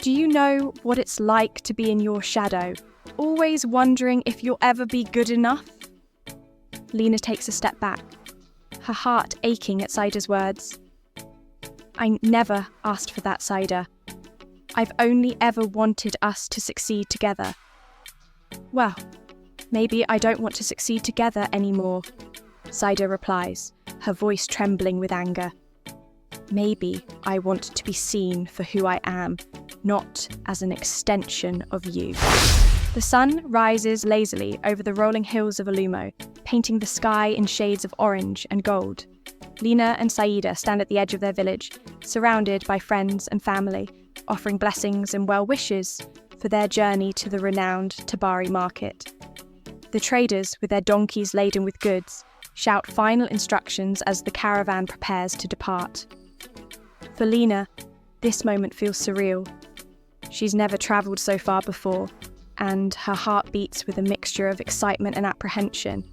Do you know what it's like to be in your shadow, always wondering if you'll ever be good enough? Lina takes a step back, her heart aching at Saida's words. I never asked for that, Saida. I've only ever wanted us to succeed together. Well, maybe I don't want to succeed together anymore, Saida replies, her voice trembling with anger. Maybe I want to be seen for who I am, not as an extension of you. The sun rises lazily over the rolling hills of Olumo, painting the sky in shades of orange and gold. Lina and Saida stand at the edge of their village, surrounded by friends and family, offering blessings and well wishes for their journey to the renowned Tabari market. The traders, with their donkeys laden with goods, shout final instructions as the caravan prepares to depart. For Lina, this moment feels surreal. She's never travelled so far before, and her heart beats with a mixture of excitement and apprehension.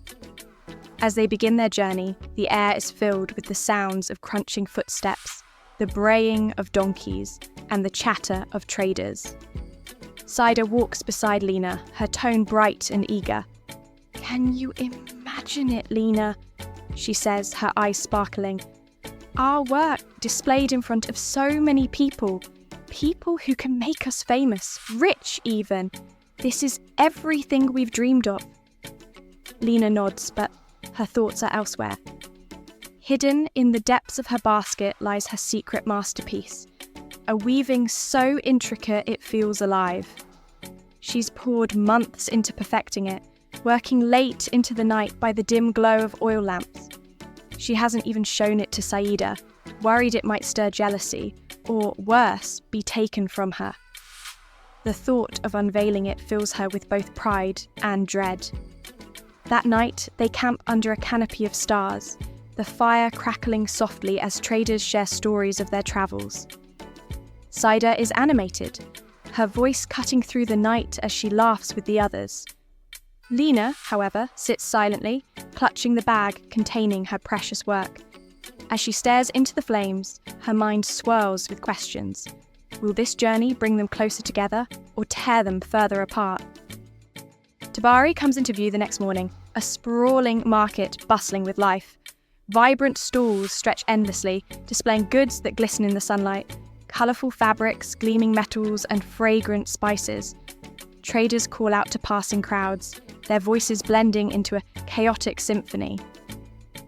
As they begin their journey, the air is filled with the sounds of crunching footsteps, the braying of donkeys, and the chatter of traders. Saida walks beside Lina, her tone bright and eager. "Can you imagine it, Lina?" she says, her eyes sparkling. "Our work displayed in front of so many people who can make us famous, rich even. This is everything we've dreamed of." Lina nods, but her thoughts are elsewhere. Hidden in the depths of her basket lies her secret masterpiece, a weaving so intricate it feels alive. She's poured months into perfecting it, working late into the night by the dim glow of oil lamps. She hasn't even shown it to Saida, worried it might stir jealousy, or worse, be taken from her. The thought of unveiling it fills her with both pride and dread. That night, they camp under a canopy of stars, the fire crackling softly as traders share stories of their travels. Saida is animated, her voice cutting through the night as she laughs with the others. Lina, however, sits silently, clutching the bag containing her precious work. As she stares into the flames, her mind swirls with questions. Will this journey bring them closer together or tear them further apart? Tabari comes into view the next morning, a sprawling market bustling with life. Vibrant stalls stretch endlessly, displaying goods that glisten in the sunlight, colourful fabrics, gleaming metals, and fragrant spices. Traders call out to passing crowds, their voices blending into a chaotic symphony.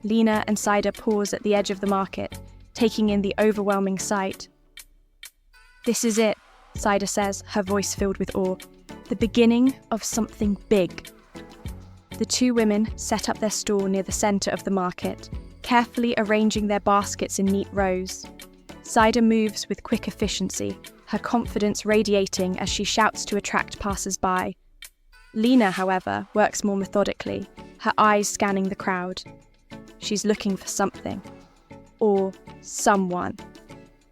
Lina and Saida pause at the edge of the market, taking in the overwhelming sight. "This is it," Saida says, her voice filled with awe. "The beginning of something big." The two women set up their stall near the centre of the market, carefully arranging their baskets in neat rows. Saida moves with quick efficiency, her confidence radiating as she shouts to attract passers-by. Lina, however, works more methodically, her eyes scanning the crowd. She's looking for something. Or someone.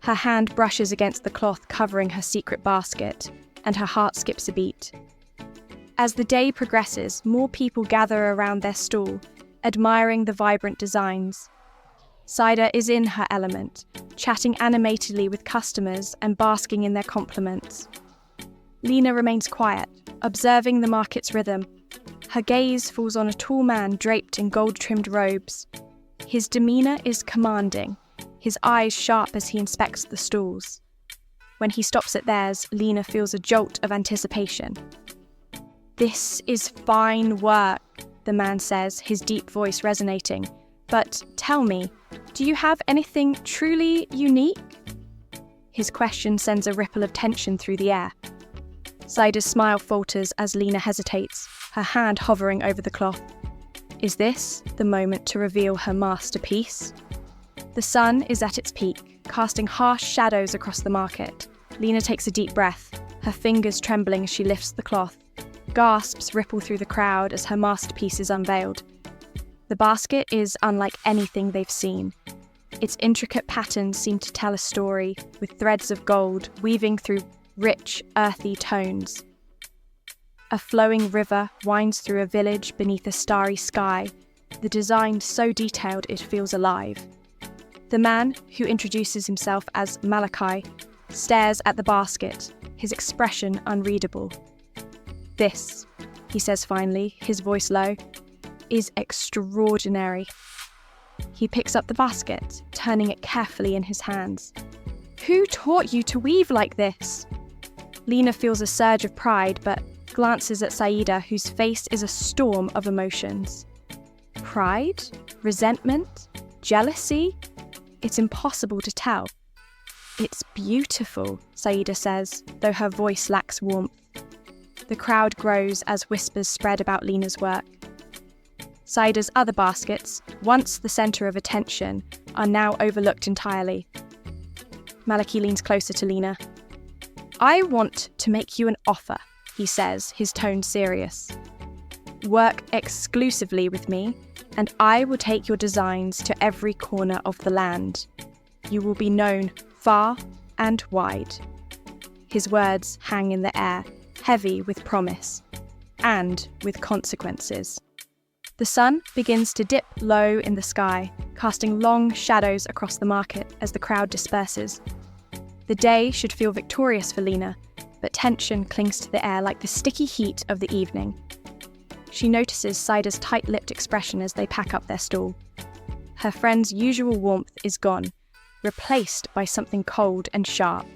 Her hand brushes against the cloth covering her secret basket, and her heart skips a beat. As the day progresses, more people gather around their stall, admiring the vibrant designs. Saida is in her element, chatting animatedly with customers and basking in their compliments. Lina remains quiet, observing the market's rhythm. Her gaze falls on a tall man draped in gold-trimmed robes. His demeanour is commanding, his eyes sharp as he inspects the stalls. When he stops at theirs, Lina feels a jolt of anticipation. "This is fine work," the man says, his deep voice resonating. "But tell me, do you have anything truly unique?" His question sends a ripple of tension through the air. Saida's smile falters as Lina hesitates, her hand hovering over the cloth. Is this the moment to reveal her masterpiece? The sun is at its peak, casting harsh shadows across the market. Lina takes a deep breath, her fingers trembling as she lifts the cloth. Gasps ripple through the crowd as her masterpiece is unveiled. The basket is unlike anything they've seen. Its intricate patterns seem to tell a story, with threads of gold weaving through rich, earthy tones. A flowing river winds through a village beneath a starry sky, the design so detailed it feels alive. The man, who introduces himself as Malachi, stares at the basket, his expression unreadable. "This," he says finally, his voice low, "is extraordinary." He picks up the basket, turning it carefully in his hands. "Who taught you to weave like this?" Lina feels a surge of pride, but glances at Saida, whose face is a storm of emotions. Pride? Resentment? Jealousy? It's impossible to tell. "It's beautiful," Saida says, though her voice lacks warmth. The crowd grows as whispers spread about Lina's work. Saida's other baskets, once the centre of attention, are now overlooked entirely. Maliki leans closer to Lina. "I want to make you an offer," he says, his tone serious. "Work exclusively with me, and I will take your designs to every corner of the land. You will be known far and wide." His words hang in the air, heavy with promise, and with consequences. The sun begins to dip low in the sky, casting long shadows across the market as the crowd disperses. The day should feel victorious for Lina, but tension clings to the air like the sticky heat of the evening. She notices Saida's tight-lipped expression as they pack up their stall. Her friend's usual warmth is gone, replaced by something cold and sharp.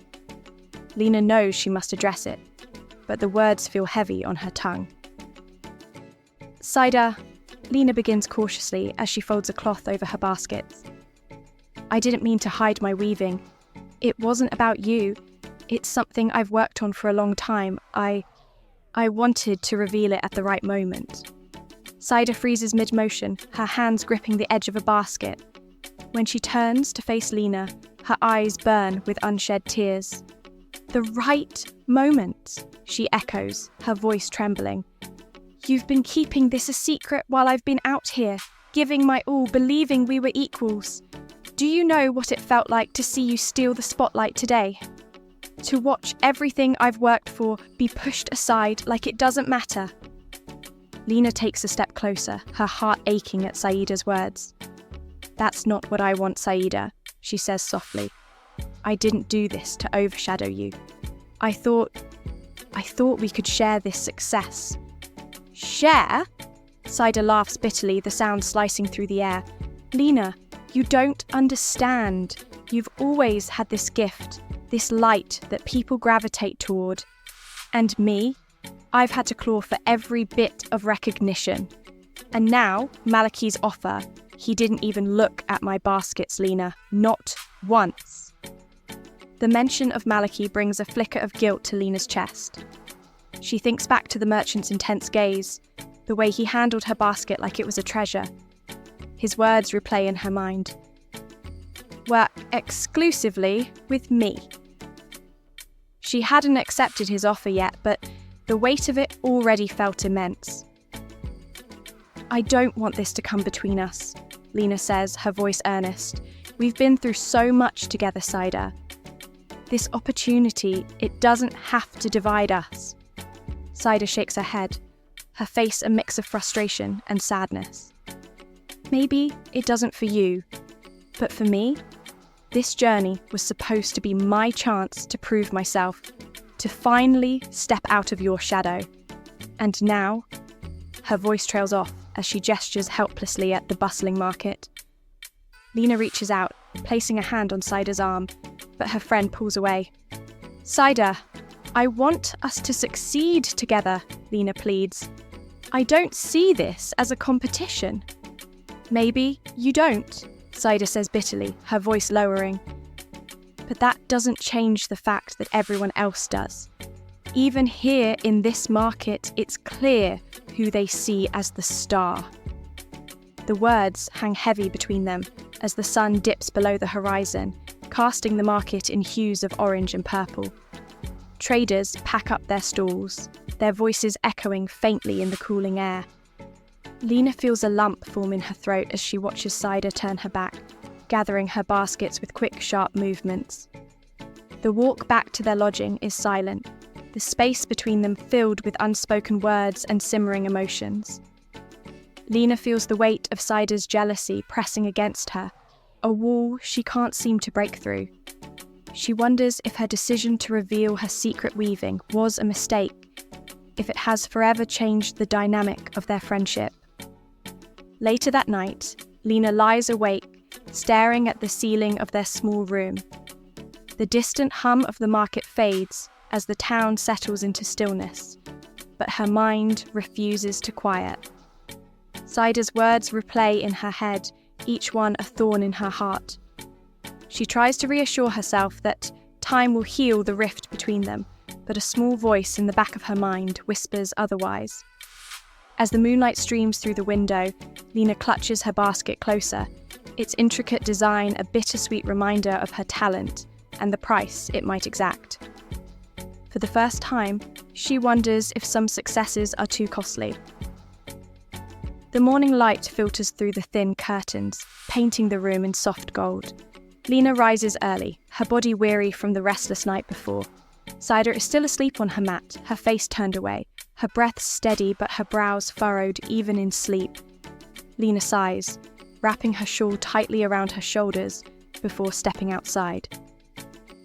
Lina knows she must address it, but the words feel heavy on her tongue. "Saida," Lina begins cautiously as she folds a cloth over her baskets. "I didn't mean to hide my weaving. It wasn't about you. It's something I've worked on for a long time. I wanted to reveal it at the right moment." Saida freezes mid-motion, her hands gripping the edge of a basket. When she turns to face Lina, her eyes burn with unshed tears. "The right moment," she echoes, her voice trembling. "You've been keeping this a secret while I've been out here, giving my all, believing we were equals. Do you know what it felt like to see you steal the spotlight today? To watch everything I've worked for be pushed aside like it doesn't matter." Lina takes a step closer, her heart aching at Saida's words. "That's not what I want, Saida," she says softly. "I didn't do this to overshadow you. I thought we could share this success." "Share?" Saida laughs bitterly, the sound slicing through the air. "Lina, you don't understand. You've always had this gift, this light that people gravitate toward. And me, I've had to claw for every bit of recognition. And now, Maliki's offer, he didn't even look at my baskets, Lina, not once." The mention of Maliki brings a flicker of guilt to Lina's chest. She thinks back to the merchant's intense gaze, the way he handled her basket like it was a treasure. His words replay in her mind. "Work exclusively with me." She hadn't accepted his offer yet, but the weight of it already felt immense. "I don't want this to come between us," Lina says, her voice earnest. "We've been through so much together, Saida. This opportunity, it doesn't have to divide us." Saida shakes her head, her face a mix of frustration and sadness. "Maybe it doesn't for you, but for me, this journey was supposed to be my chance to prove myself, to finally step out of your shadow. And now," her voice trails off as she gestures helplessly at the bustling market. Lina reaches out, placing a hand on Saida's arm, but her friend pulls away. "Saida, I want us to succeed together," Lina pleads. "I don't see this as a competition." "Maybe you don't," Saida says bitterly, her voice lowering. "But that doesn't change the fact that everyone else does. Even here in this market, it's clear who they see as the star." The words hang heavy between them as the sun dips below the horizon, casting the market in hues of orange and purple. Traders pack up their stalls, their voices echoing faintly in the cooling air. Lina feels a lump form in her throat as she watches Saida turn her back, gathering her baskets with quick, sharp movements. The walk back to their lodging is silent, the space between them filled with unspoken words and simmering emotions. Lina feels the weight of Saida's jealousy pressing against her, a wall she can't seem to break through. She wonders if her decision to reveal her secret weaving was a mistake, if it has forever changed the dynamic of their friendship. Later that night, Lina lies awake, staring at the ceiling of their small room. The distant hum of the market fades as the town settles into stillness, but her mind refuses to quiet. Saida's words replay in her head, each one a thorn in her heart. She tries to reassure herself that time will heal the rift between them, but a small voice in the back of her mind whispers otherwise. As the moonlight streams through the window, Lina clutches her basket closer, its intricate design a bittersweet reminder of her talent and the price it might exact. For the first time, she wonders if some successes are too costly. The morning light filters through the thin curtains, painting the room in soft gold. Lina rises early, her body weary from the restless night before. Saida is still asleep on her mat, her face turned away, her breath steady but her brows furrowed even in sleep. Lina sighs, wrapping her shawl tightly around her shoulders before stepping outside.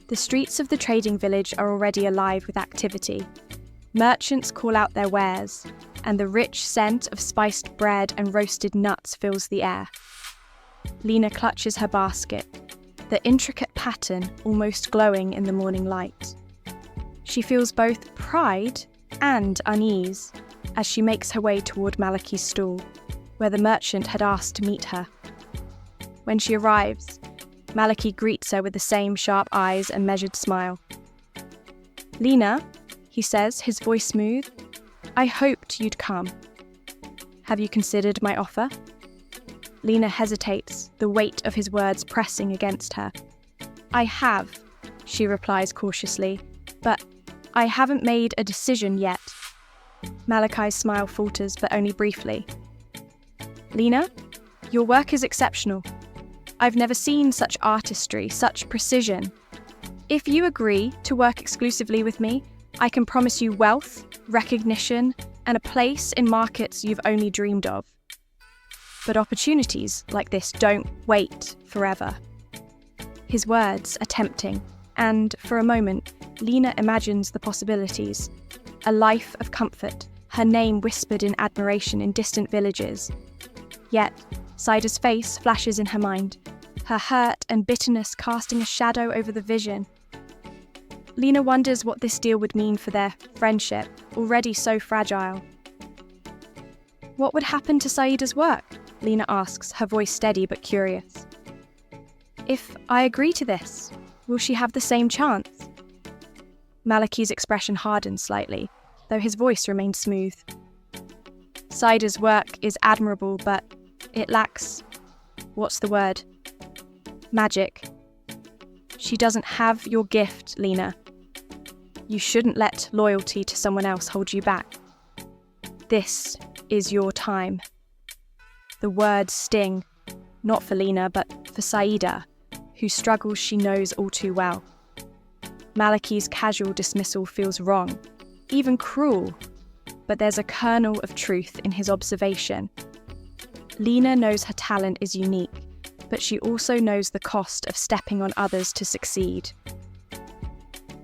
The streets of the trading village are already alive with activity. Merchants call out their wares, and the rich scent of spiced bread and roasted nuts fills the air. Lina clutches her basket, the intricate pattern almost glowing in the morning light. She feels both pride and unease as she makes her way toward Malachi's stall, where the merchant had asked to meet her. When she arrives, Malachi greets her with the same sharp eyes and measured smile. "Lina," he says, his voice smooth, "I hoped you'd come. Have you considered my offer?" Lina hesitates, the weight of his words pressing against her. "I have," she replies cautiously, "but I haven't made a decision yet." Malachi's smile falters, but only briefly. "Lina, your work is exceptional. I've never seen such artistry, such precision. If you agree to work exclusively with me, I can promise you wealth, recognition, and a place in markets you've only dreamed of. But opportunities like this don't wait forever." His words are tempting, and for a moment, Lina imagines the possibilities. A life of comfort, her name whispered in admiration in distant villages. Yet, Saida's face flashes in her mind, her hurt and bitterness casting a shadow over the vision. Lina wonders what this deal would mean for their friendship, already so fragile. "What would happen to Saida's work?" Lina asks, her voice steady but curious. "If I agree to this, will she have the same chance?" Malachi's expression hardens slightly, though his voice remains smooth. "Saida's work is admirable, but it lacks, what's the word? Magic. She doesn't have your gift, Lina. You shouldn't let loyalty to someone else hold you back. This is your time." The words sting, not for Lina, but for Saida, whose struggles she knows all too well. Malachi's casual dismissal feels wrong, even cruel, but there's a kernel of truth in his observation. Lina knows her talent is unique, but she also knows the cost of stepping on others to succeed.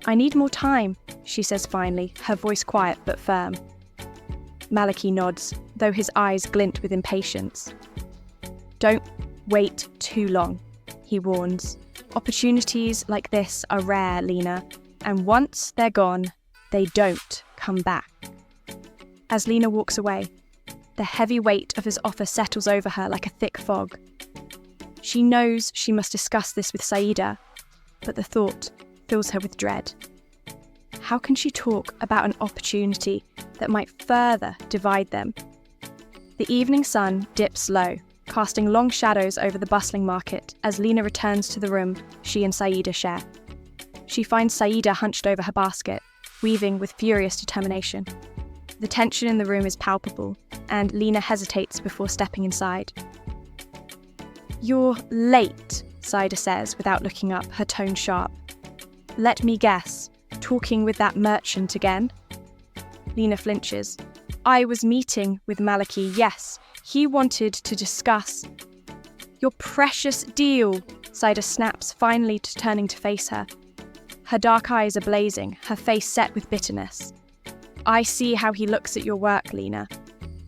"I need more time," she says finally, her voice quiet but firm. Malachi nods, though his eyes glint with impatience. "Don't wait too long," he warns. "Opportunities like this are rare, Lina, and once they're gone, they don't come back." As Lina walks away, the heavy weight of his offer settles over her like a thick fog. She knows she must discuss this with Saida, but the thought fills her with dread. How can she talk about an opportunity that might further divide them? The evening sun dips low, casting long shadows over the bustling market as Lina returns to the room she and Saida share. She finds Saida hunched over her basket, weaving with furious determination. The tension in the room is palpable, and Lina hesitates before stepping inside. "You're late," Saida says without looking up, her tone sharp. "Let me guess, talking with that merchant again?" Lina flinches. "I was meeting with Malachi, yes. He wanted to discuss..." "Your precious deal," Saida snaps, finally turning to face her. Her dark eyes are blazing, her face set with bitterness. I see how he looks at your work, Lina.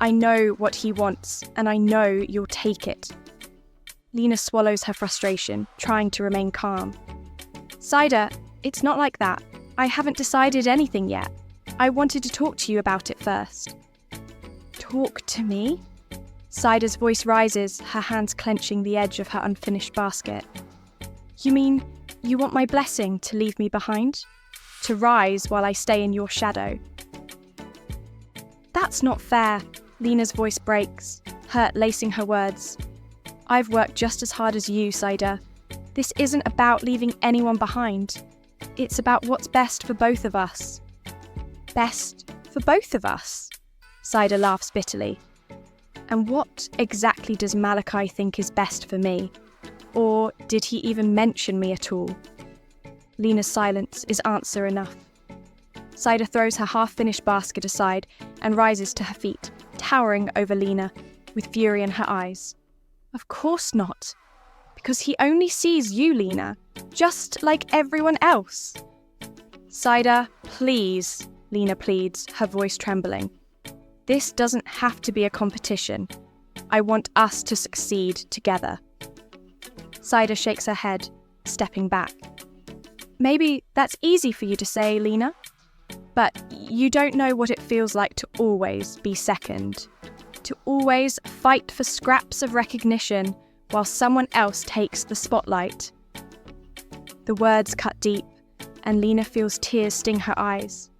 I know what he wants, and I know you'll take it. Lina swallows her frustration, trying to remain calm. Saida, it's not like that. I haven't decided anything yet. I wanted to talk to you about it first. Talk to me? Saida's voice rises, her hands clenching the edge of her unfinished basket. You mean you want my blessing to leave me behind? To rise while I stay in your shadow? That's not fair. Lina's voice breaks, hurt lacing her words. I've worked just as hard as you, Saida. This isn't about leaving anyone behind. It's about what's best for both of us. Best for both of us? Saida laughs bitterly. And what exactly does Malachi think is best for me? Or did he even mention me at all? Lina's silence is answer enough. Saida throws her half-finished basket aside and rises to her feet, towering over Lina, with fury in her eyes. Of course not. Because he only sees you, Lina, just like everyone else. Saida, please, Lina pleads, her voice trembling. This doesn't have to be a competition. I want us to succeed together. Saida shakes her head, stepping back. Maybe that's easy for you to say, Lina. But you don't know what it feels like to always be second. To always fight for scraps of recognition while someone else takes the spotlight. The words cut deep, and Lina feels tears sting her eyes.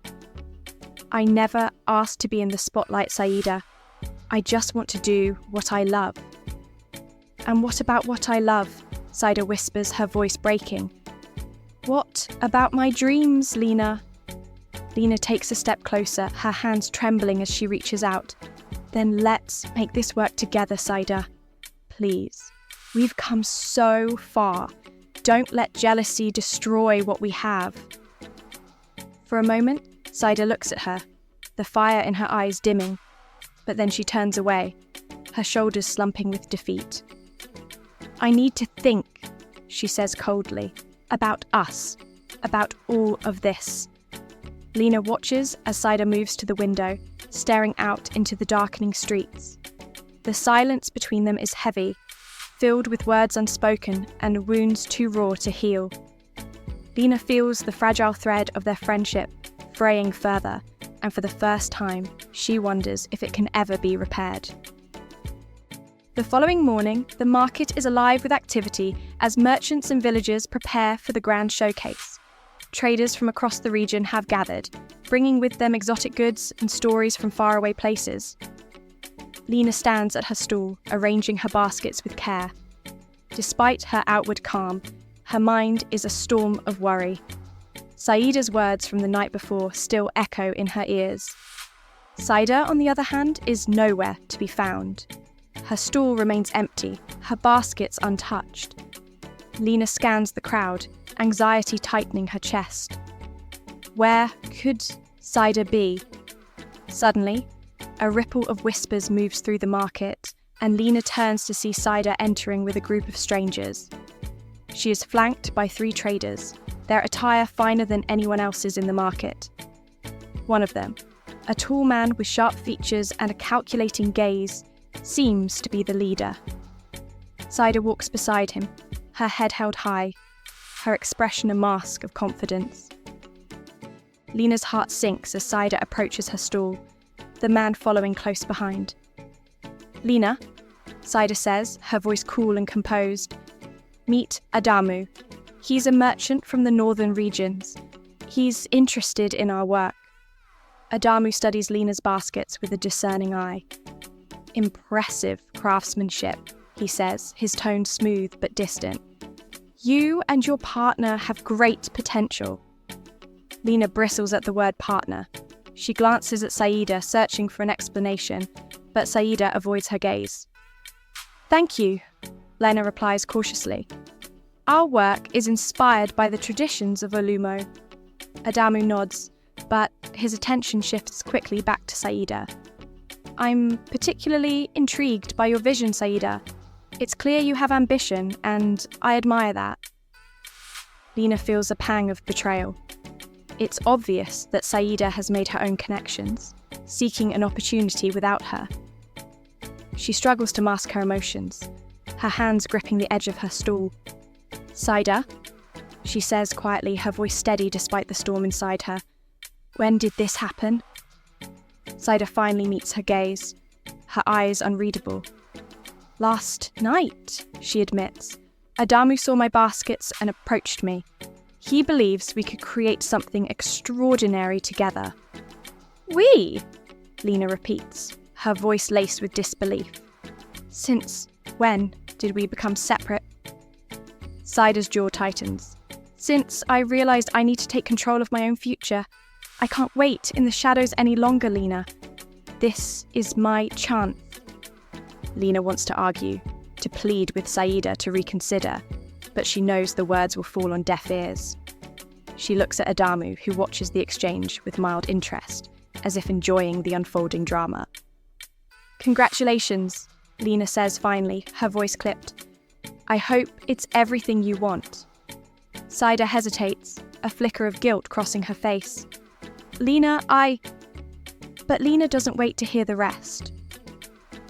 I never asked to be in the spotlight, Saida. I just want to do what I love. And what about what I love? Saida whispers, her voice breaking. What about my dreams, Lina? Lina takes a step closer, her hands trembling as she reaches out. Then let's make this work together, Saida. Please. We've come so far. Don't let jealousy destroy what we have. For a moment, Saida looks at her, the fire in her eyes dimming, but then she turns away, her shoulders slumping with defeat. I need to think, she says coldly, about us, about all of this. Lina watches as Saida moves to the window, staring out into the darkening streets. The silence between them is heavy, filled with words unspoken and wounds too raw to heal. Lina feels the fragile thread of their friendship fraying further, and for the first time, she wonders if it can ever be repaired. The following morning, the market is alive with activity as merchants and villagers prepare for the grand showcase. Traders from across the region have gathered, bringing with them exotic goods and stories from faraway places. Lina stands at her stall, arranging her baskets with care. Despite her outward calm, her mind is a storm of worry. Saida's words from the night before still echo in her ears. Saida, on the other hand, is nowhere to be found. Her stall remains empty, her baskets untouched. Lina scans the crowd, anxiety tightening her chest. Where could Saida be? Suddenly, a ripple of whispers moves through the market, and Lina turns to see Saida entering with a group of strangers. She is flanked by 3 traders, their attire finer than anyone else's in the market. One of them, a tall man with sharp features and a calculating gaze, seems to be the leader. Saida walks beside him, her head held high, her expression a mask of confidence. Lina's heart sinks as Saida approaches her stall, the man following close behind. Lina, Saida says, her voice cool and composed. Meet Adamu. He's a merchant from the northern regions. He's interested in our work. Adamu studies Lina's baskets with a discerning eye. Impressive craftsmanship, he says, his tone smooth but distant. You and your partner have great potential. Lina bristles at the word partner. She glances at Saida, searching for an explanation, but Saida avoids her gaze. Thank you, Lina replies cautiously. Our work is inspired by the traditions of Olumo. Adamu nods, but his attention shifts quickly back to Saida. I'm particularly intrigued by your vision, Saida. It's clear you have ambition, and I admire that. Lina feels a pang of betrayal. It's obvious that Saida has made her own connections, seeking an opportunity without her. She struggles to mask her emotions, her hands gripping the edge of her stool. "Saida," she says quietly, her voice steady despite the storm inside her. "When did this happen?" Saida finally meets her gaze, her eyes unreadable. "Last night," she admits. "Adamu saw my baskets and approached me. He believes we could create something extraordinary together." "We?" Lina repeats, her voice laced with disbelief. "Since when did we become separate?" Saida's jaw tightens. "Since I realised I need to take control of my own future. I can't wait in the shadows any longer, Lina. This is my chance." Lina wants to argue, to plead with Saida to reconsider, but she knows the words will fall on deaf ears. She looks at Adamu, who watches the exchange with mild interest, as if enjoying the unfolding drama. "Congratulations," Lina says finally, her voice clipped. "I hope it's everything you want." Saida hesitates, a flicker of guilt crossing her face. But Lina doesn't wait to hear the rest.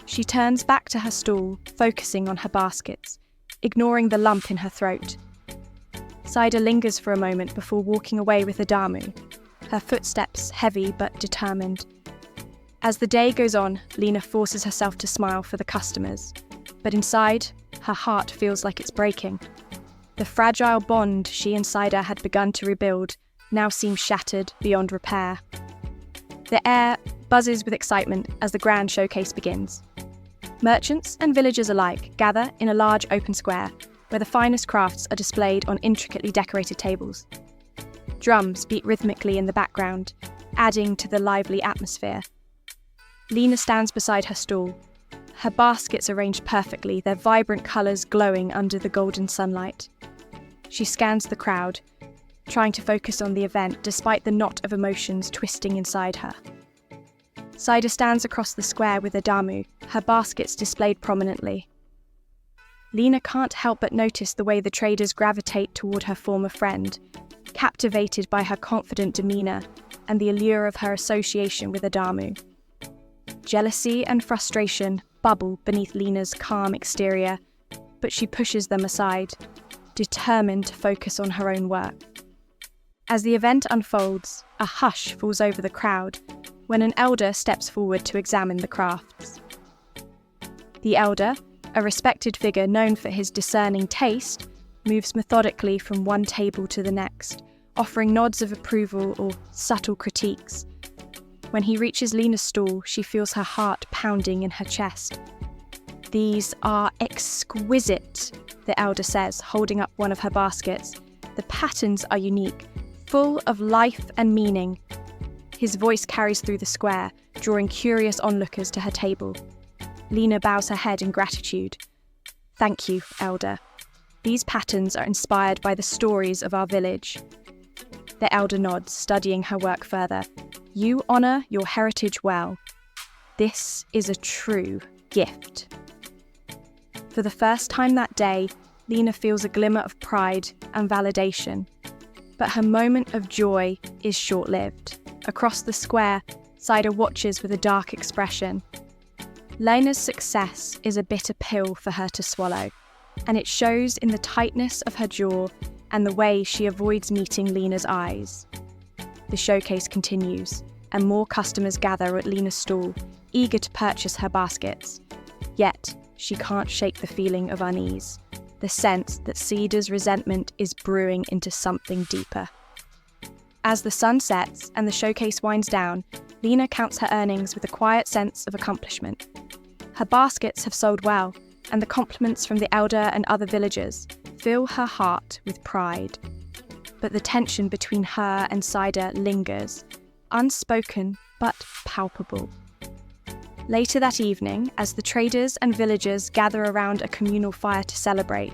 She turns back to her stool, focusing on her baskets, ignoring the lump in her throat. Saida lingers for a moment before walking away with Adamu, her footsteps heavy but determined. As the day goes on, Lina forces herself to smile for the customers, but inside, her heart feels like it's breaking. The fragile bond she and Saida had begun to rebuild now seems shattered beyond repair. The air buzzes with excitement as the grand showcase begins. Merchants and villagers alike gather in a large open square where the finest crafts are displayed on intricately decorated tables. Drums beat rhythmically in the background, adding to the lively atmosphere. Lina stands beside her stall, her baskets arranged perfectly, their vibrant colours glowing under the golden sunlight. She scans the crowd, trying to focus on the event despite the knot of emotions twisting inside her. Saida stands across the square with Adamu, her baskets displayed prominently. Lina can't help but notice the way the traders gravitate toward her former friend, captivated by her confident demeanour and the allure of her association with Adamu. Jealousy and frustration bubble beneath Lina's calm exterior, but she pushes them aside, determined to focus on her own work. As the event unfolds, a hush falls over the crowd when an elder steps forward to examine the crafts. The elder, a respected figure known for his discerning taste, moves methodically from one table to the next, offering nods of approval or subtle critiques. When he reaches Lina's stall, she feels her heart pounding in her chest. "These are exquisite," the elder says, holding up one of her baskets. "The patterns are unique, full of life and meaning." His voice carries through the square, drawing curious onlookers to her table. Lina bows her head in gratitude. "Thank you, elder. These patterns are inspired by the stories of our village." The elder nods, studying her work further. "You honour your heritage well. This is a true gift." For the first time that day, Lina feels a glimmer of pride and validation. But her moment of joy is short-lived. Across the square, Saida watches with a dark expression. Lina's success is a bitter pill for her to swallow, and it shows in the tightness of her jaw and the way she avoids meeting Lina's eyes. The showcase continues, and more customers gather at Lina's stall, eager to purchase her baskets. Yet, she can't shake the feeling of unease, the sense that Saida's resentment is brewing into something deeper. As the sun sets and the showcase winds down, Lina counts her earnings with a quiet sense of accomplishment. Her baskets have sold well, and the compliments from the elder and other villagers fill her heart with pride. But the tension between her and Saida lingers, unspoken but palpable. Later that evening, as the traders and villagers gather around a communal fire to celebrate,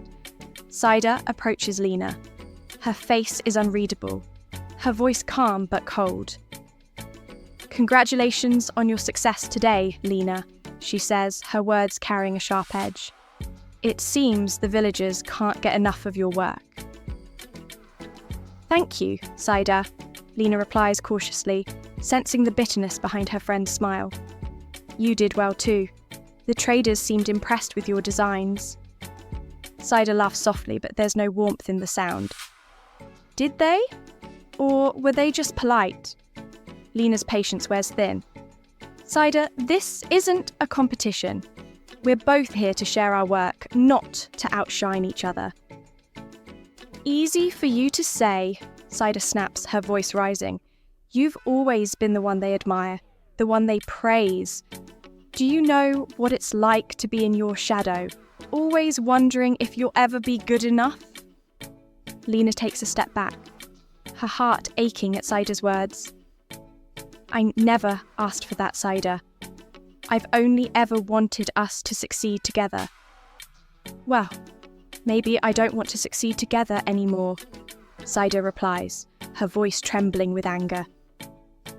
Saida approaches Lina. Her face is unreadable, her voice calm but cold. "Congratulations on your success today, Lina," she says, her words carrying a sharp edge. "It seems the villagers can't get enough of your work." "Thank you, Saida," Lina replies cautiously, sensing the bitterness behind her friend's smile. "You did well too. The traders seemed impressed with your designs." Saida laughs softly, but there's no warmth in the sound. "Did they? Or were they just polite?" Lina's patience wears thin. "Saida, this isn't a competition. We're both here to share our work, not to outshine each other." "Easy for you to say," Saida snaps, her voice rising. "You've always been the one they admire, the one they praise. Do you know what it's like to be in your shadow, always wondering if you'll ever be good enough?" Lina takes a step back, her heart aching at Saida's words. "I never asked for that, Saida. I've only ever wanted us to succeed together." "Well, maybe I don't want to succeed together anymore," Saida replies, her voice trembling with anger.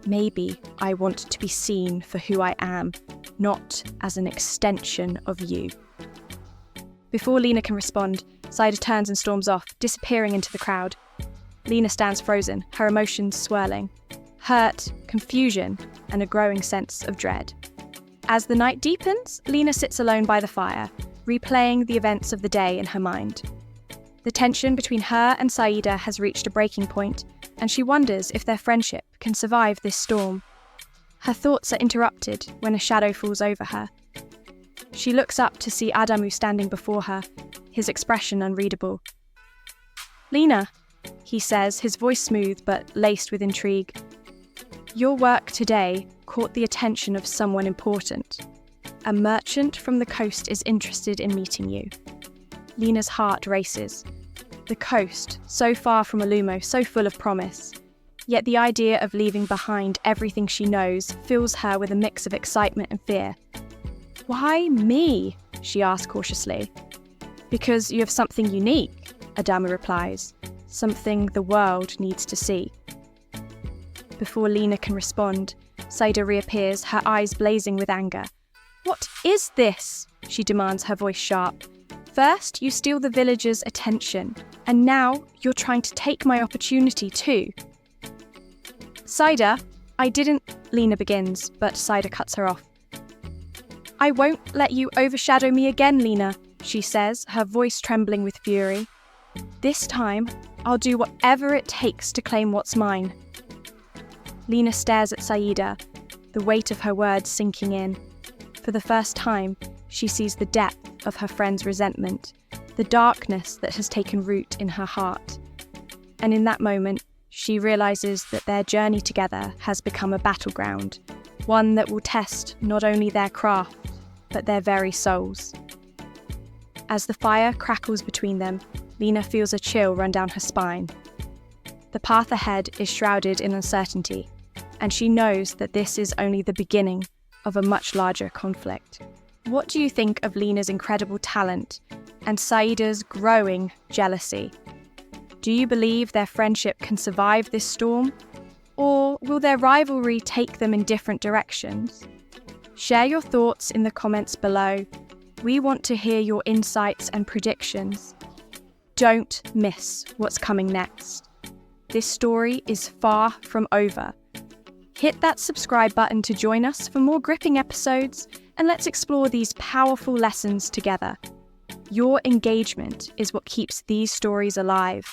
"Maybe I want to be seen for who I am, not as an extension of you." Before Lina can respond, Saida turns and storms off, disappearing into the crowd. Lina stands frozen, her emotions swirling. Hurt, confusion, and a growing sense of dread. As the night deepens, Lina sits alone by the fire, replaying the events of the day in her mind. The tension between her and Saida has reached a breaking point, and she wonders if their friendship can survive this storm. Her thoughts are interrupted when a shadow falls over her. She looks up to see Adamu standing before her, his expression unreadable. "Lina," he says, his voice smooth but laced with intrigue. "Your work today caught the attention of someone important. A merchant from the coast is interested in meeting you." Lina's heart races. The coast, so far from Olumo, so full of promise. Yet the idea of leaving behind everything she knows fills her with a mix of excitement and fear. "Why me?" she asks cautiously. "Because you have something unique," Adamu replies. "Something the world needs to see." Before Lina can respond, Saida reappears, her eyes blazing with anger. "What is this?" she demands, her voice sharp. "First, you steal the villagers' attention, and now you're trying to take my opportunity too." "Saida, I didn't," Lina begins, but Saida cuts her off. "I won't let you overshadow me again, Lina," she says, her voice trembling with fury. "This time, I'll do whatever it takes to claim what's mine." Lina stares at Saida, the weight of her words sinking in. For the first time, she sees the depth of her friend's resentment, the darkness that has taken root in her heart. And in that moment, she realizes that their journey together has become a battleground, one that will test not only their craft, but their very souls. As the fire crackles between them, Lina feels a chill run down her spine. The path ahead is shrouded in uncertainty, and she knows that this is only the beginning of a much larger conflict. What do you think of Lina's incredible talent and Saida's growing jealousy? Do you believe their friendship can survive this storm? Or will their rivalry take them in different directions? Share your thoughts in the comments below. We want to hear your insights and predictions. Don't miss what's coming next. This story is far from over. Hit that subscribe button to join us for more gripping episodes, and let's explore these powerful lessons together. Your engagement is what keeps these stories alive.